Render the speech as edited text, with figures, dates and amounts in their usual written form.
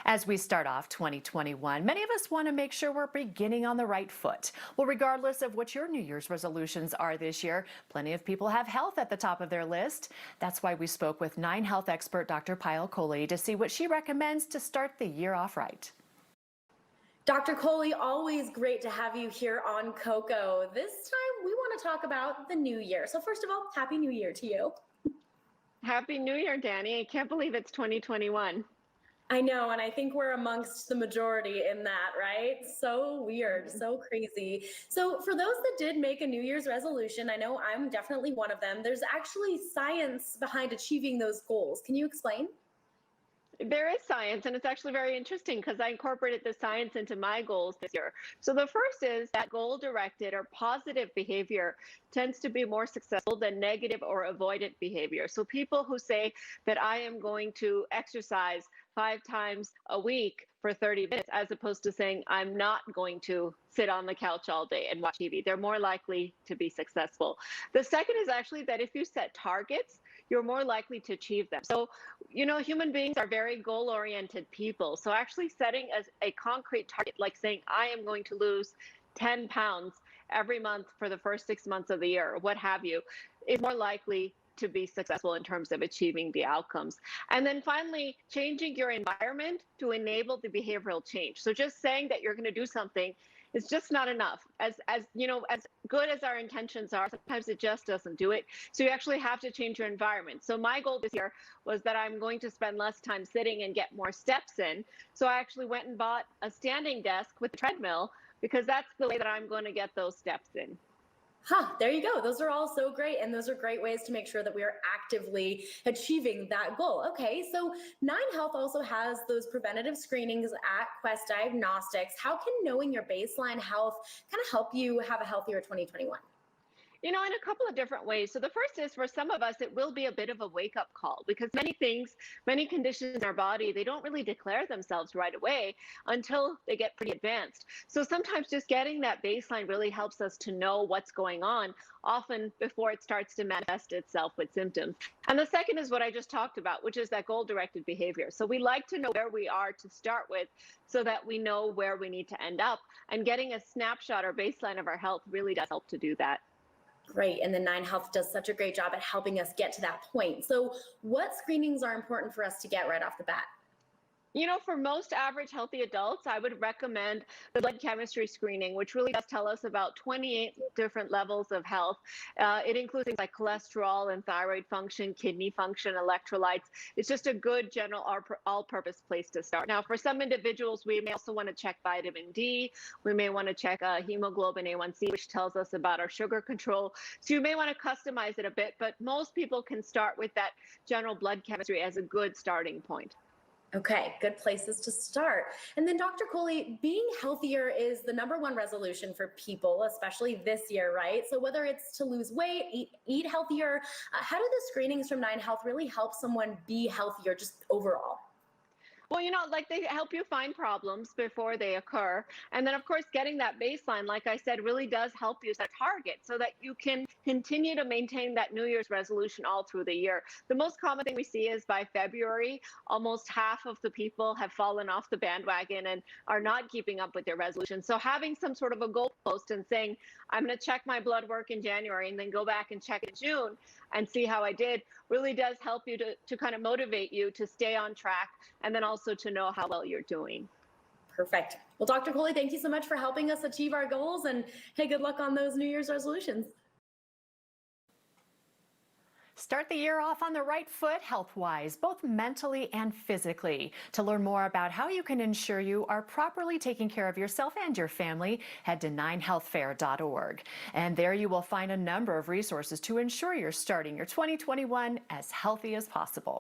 As we start off 2021, many of us want to make sure we're beginning on the right foot. Well, regardless of what your New Year's resolutions are this year, plenty of people have health at the top of their list. That's why we spoke with 9Health expert Dr. Payal Kohli to see what she recommends to start the year off right. Dr. Kohli, always great to have you here on Coco. This time we want to talk about the new year. So first of all, Happy New Year to you. Happy New Year, Danny. I can't believe it's 2021. I know, and I think we're amongst the majority in that, right? So weird, so crazy. So for those that did make a New Year's resolution, I know I'm definitely one of them, there's actually science behind achieving those goals. Can you explain? There is science, and it's actually very interesting because I incorporated the science into my goals this year. So the first is that goal-directed or positive behavior tends to be more successful than negative or avoidant behavior. So people who say that I am going to exercise 5 times a week for 30 minutes, as opposed to saying I'm not going to sit on the couch all day and watch TV, they're more likely to be successful. The second is actually that if you set targets, you're more likely to achieve them. So, human beings are very goal-oriented people. So actually setting a concrete target, like saying, I am going to lose 10 pounds every month for the first 6 months of the year, or what have you, is more likely to be successful in terms of achieving the outcomes. And then finally, changing your environment to enable the behavioral change. So just saying that you're going to do something is just not enough. As good as our intentions are, sometimes it just doesn't do it. So you actually have to change your environment. So my goal this year was that I'm going to spend less time sitting and get more steps in. So I actually went and bought a standing desk with a treadmill, because that's the way that I'm going to get those steps in. There you go. Those are all so great. And those are great ways to make sure that we are actively achieving that goal. Okay, so 9Health also has those preventative screenings at Quest Diagnostics. How can knowing your baseline health kind of help you have a healthier 2021? In a couple of different ways. So the first is, for some of us, it will be a bit of a wake-up call, because many conditions in our body, they don't really declare themselves right away until they get pretty advanced. So sometimes just getting that baseline really helps us to know what's going on, often before it starts to manifest itself with symptoms. And the second is what I just talked about, which is that goal-directed behavior. So we like to know where we are to start with so that we know where we need to end up. And getting a snapshot or baseline of our health really does help to do that. Great. And the 9Health does such a great job at helping us get to that point. So what screenings are important for us to get right off the bat? For most average healthy adults, I would recommend the blood chemistry screening, which really does tell us about 28 different levels of health. It includes things like cholesterol and thyroid function, kidney function, electrolytes. It's just a good general all-purpose place to start. Now, for some individuals, we may also want to check vitamin D. We may want to check hemoglobin A1C, which tells us about our sugar control. So you may want to customize it a bit, but most people can start with that general blood chemistry as a good starting point. Okay, good places to start. And then Dr. Kohli, being healthier is the #1 resolution for people, especially this year, right? So whether it's to lose weight, eat healthier, how do the screenings from 9Health really help someone be healthier just overall? Well, they help you find problems before they occur. And then, of course, getting that baseline, like I said, really does help you set targets so that you can continue to maintain that New Year's resolution all through the year. The most common thing we see is by February, almost half of the people have fallen off the bandwagon and are not keeping up with their resolution. So having some sort of a goalpost and saying, I'm going to check my blood work in January and then go back and check in June and see how I did, really does help you to kind of motivate you to stay on track, and then also to know how well you're doing. Perfect. Well, Dr. Kohli, thank you so much for helping us achieve our goals, and hey, good luck on those New Year's resolutions. Start the year off on the right foot health-wise, both mentally and physically. To learn more about how you can ensure you are properly taking care of yourself and your family, head to 9healthfair.org. And there you will find a number of resources to ensure you're starting your 2021 as healthy as possible.